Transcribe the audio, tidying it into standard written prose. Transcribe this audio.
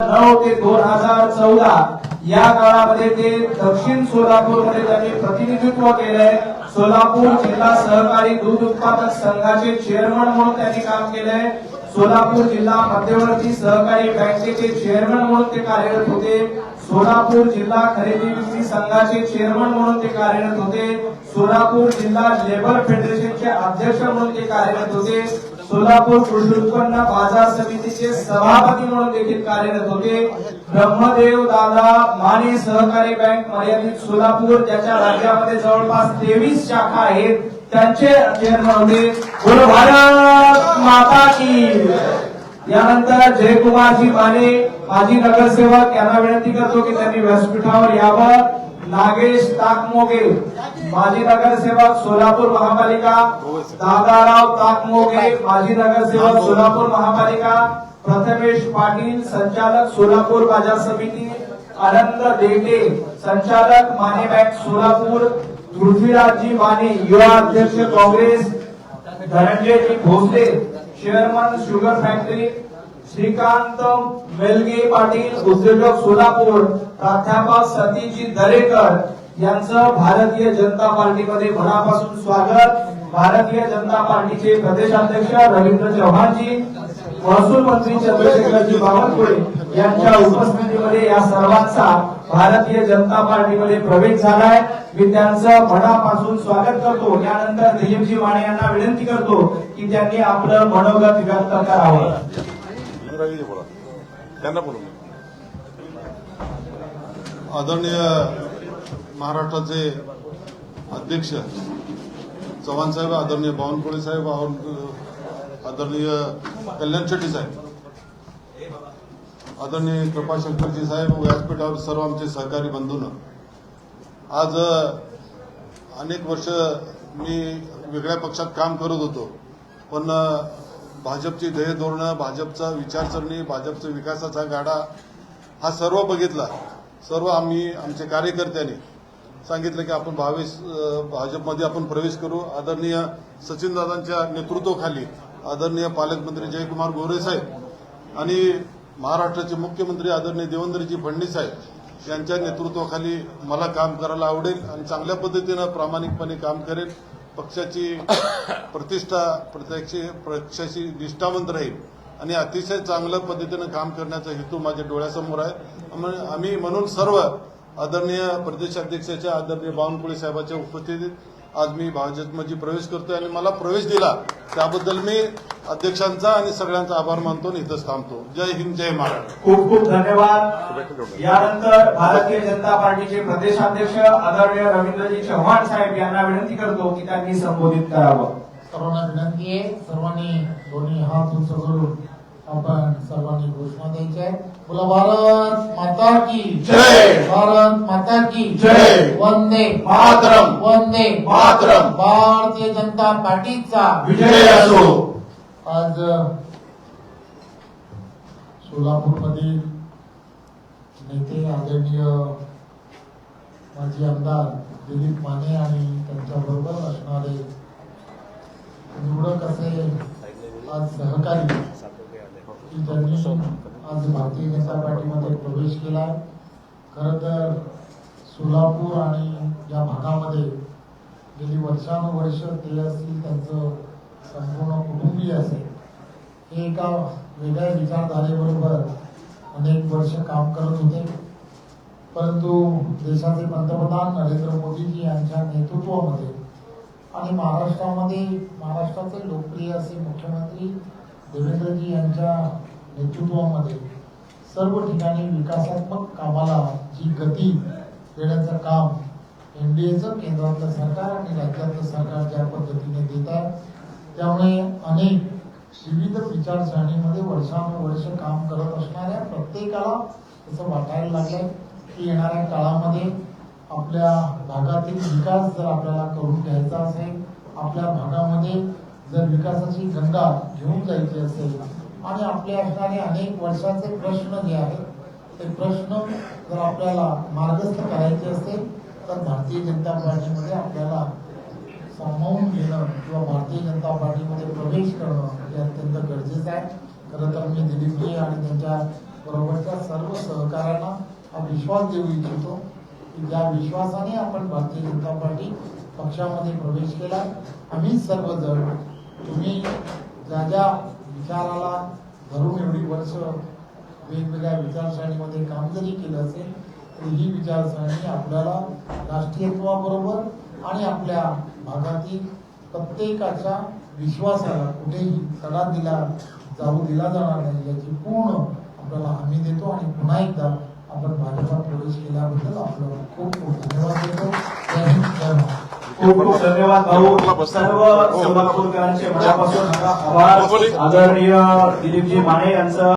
9 ते 2014 या काळामध्ये ते दक्षिण सोलापूर मध्ये त्यांनी प्रतिनिधित्व केलंय। सोलापूर जिल्हा सहकारी दूध उत्पादक संघाचे चेअरमन म्हणून त्यांनी काम केलंय। सोलापूर जिल्हा मध्यवर्ती सहकारी बँकेचे चेअरमन म्हणून ते कार्यरत होते। सोलापूर जिल्हा खरेदी विक्री संघाचे चेअरमन म्हणून ते कार्यरत होते। सोलापूर जिल्हा लेबर फेडरेशनचे अध्यक्ष म्हणून ते कार्यरत होते। सोलापूर कृषी उत्पन्न बाजार समितीचे सभापती म्हणून देखील कार्यरत होते। ब्रह्मदेव दादा माने सहकारी बँक मर्यादित सोलापूर, ज्याच्या राज्यामध्ये जवळपास 23 शाखा आहेत, त्यांचे चेअरमन होते। बोलो भारत माता की। यानंतर जयकुमारजी माने माजी नगरसेवक, यांना विनंती करतो की त्यांनी व्यासपीठावर यावं। नागेश ताकमोगे माजी नगरसेवक सोलापूर महापालिका, दादाराव ताकमोगे माजी नगरसेवक सोलापूर महापालिका, प्रथमेश पाटील संचालक सोलापूर बाजार समिती, आनंद देवटे संचालक माने बँक सोलापूर, पृथ्वीराजजी माने युवा अध्यक्ष काँग्रेस, धनंजयजी Bhosale chairman sugar factory, Shrikant Melge Patil उद्योजक सोलापूर, प्राध्यापक सतीशजी दरेकर यांचं भारतीय जनता पार्टीमध्ये मनापासून स्वागत। भारतीय जनता पार्टीचे प्रदेशाध्यक्ष रवींद्र चव्हाणजी, महसूल मंत्री चंद्रशेखरजी बावनकुळे यांच्या उपस्थितीमध्ये या सर्वांचा भारतीय जनता पार्टीमध्ये प्रवेश झालाय। मी त्यांचं मनापासून स्वागत करतो। यानंतर दिलीपजी माने यांना विनंती करतो की त्यांनी आपलं मनोगत व्यक्त करावं। आदरणीय महाराष्ट्राचे अध्यक्ष चव्हाण साहेब, आदरणीय बावनकुळे साहेब, आदरणीय कल्याण शेट्टी साहेब, आदरणीय कृपाशंकरजी साहेब, व्यासपीठावर सर्व आमचे सहकारी बंधूंनो, आज अनेक वर्ष मी वेगळ्या पक्षात काम करत होतो, पण भाजपची ध्येय धोरणं, भाजपचा विचारसरणी, भाजपचा विकासाचा गाडा हा सर्व बघितला। सर्व आम्ही आमच्या कार्यकर्त्यांनी सांगितलं की आपण भाजपमध्ये आपण प्रवेश करू। आदरणीय सचिनदादांच्या नेतृत्वाखाली आदरणीय पालकमंत्री जयकुमार गोरे साहेब आणि महाराष्ट्राचे मुख्यमंत्री आदरणीय देवेंद्रजी फडणवीस साहेब यांच्या नेतृत्वाखाली मला काम करायला आवडेल आणि चांगल्या पद्धतीनं प्रामाणिकपणे काम करेल। पक्षाची प्रतिष्ठा पक्षाशी निष्ठावंत राहील आणि अतिशय चांगल्या पद्धतीनं काम करण्याचा हेतू माझ्या डोळ्यासमोर आहे। आम्ही म्हणून सर्व आदरणीय प्रदेशाध्यक्षाच्या आदरणीय बावनकुळे साहेबांच्या उपस्थितीत आज मी भाजपमध्ये प्रवेश करतोय आणि मला प्रवेश दिला त्याबद्दल मी अध्यक्षांचा आणि सगळ्यांचा आभार मानतो आणि इथंच थांबतो। जय हिंद, जय महाराष्ट्र। खूप खूप धन्यवाद। यानंतर भारतीय जनता पार्टीचे प्रदेशाध्यक्ष आदरणीय रवींद्रजी चव्हाण साहेब यांना विनंती करतो की त्यांनी संबोधित करावं। सर्वांना विनंती आहे, सर्वांनी दोन्ही हात उंच करून आपण सर्वांनी घोषणा द्यायची आहे। बोला भारत माता की जय, भारत माता की जय, वंदे मातरम, वंदे मातरम, भारतीय जनता पार्टीचा विजय असो। आज सोलापूरमधील नेते आदरणीय माजी आमदार दिलीप माने आणि त्यांच्याबरोबर असणारे निवडक असे आज सहकारी की त्यांनी आज भारतीय जनता पार्टीमध्ये प्रवेश केला। खरं तर सोलापूर आणि या भागामध्ये गेली वर्षानुवर्ष ते असतील, त्यांचं संपूर्ण कुटुंबीय असेल, हे एका वेगळ्या विचारधारेबरोबर अनेक वर्ष काम करत होते। परंतु देशाचे पंतप्रधान नरेंद्र मोदीजी यांच्या नेतृत्वामध्ये आणि महाराष्ट्राचे लोकप्रिय असे मुख्यमंत्री देवेंद्रजी यांच्या नेतृत्वामध्ये सर्व ठिकाणी विकासात्मक कामाला जी गती देण्याचं काम एनडीएचं केंद्रातलं सरकार आणि राज्यातलं सरकार ज्या पद्धतीने देत आहे, त्यामुळे अनेक विविध विचारसरणीमध्ये वर्षानुवर्ष काम करत असणाऱ्या प्रत्येकाला असं वाटायला लागलंय की येणाऱ्या काळामध्ये आपल्या भागातील विकास जर आपल्याला करून घ्यायचा असेल, आपल्या भागामध्ये जर विकासाची गंगा घेऊन जायची असेल आणि आपले असणारे अनेक वर्षाचे प्रश्न जे आहेत ते प्रश्न जर आपल्याला मार्गस्थ करायचे असेल तर भारतीय जनता पार्टीमध्ये आपल्याला सामावून घेणं किंवा भारतीय जनता पार्टीमध्ये प्रवेश करणं हे अत्यंत गरजेचं आहे। खरं तर मी दिलीपजी आणि त्यांच्या बरोबरच्या सर्व सहकाऱ्यांना हा विश्वास देऊ इच्छितो की ज्या विश्वासाने आपण भारतीय जनता पार्टी पक्षामध्ये प्रवेश केला, आम्ही सर्वजण तुम्ही ज्या ज्या विचाराला धरून एवढी वर्ष वेगवेगळ्या विचारसरणीमध्ये काम जरी केलं असेल तरी ही विचारसरणी आपल्याला राष्ट्रीयत्वाबरोबर आणि आपल्या भागातील प्रत्येकाच्या विश्वासाला कुठेही तडा जाऊ दिला जाणार नाही याची पूर्ण आपल्याला हमी देतो आणि पुन्हा एकदा आपण भाजपात प्रवेश केल्याबद्दल आपल्याला खूप खूप धन्यवाद देतो. जय हिंद, जय महाराष्ट्र. खूप खूप धन्यवाद भाऊ. सर्व सोलापूरकरांचे मनापासून आभार. आदरणीय दिलीपजी माने यांचं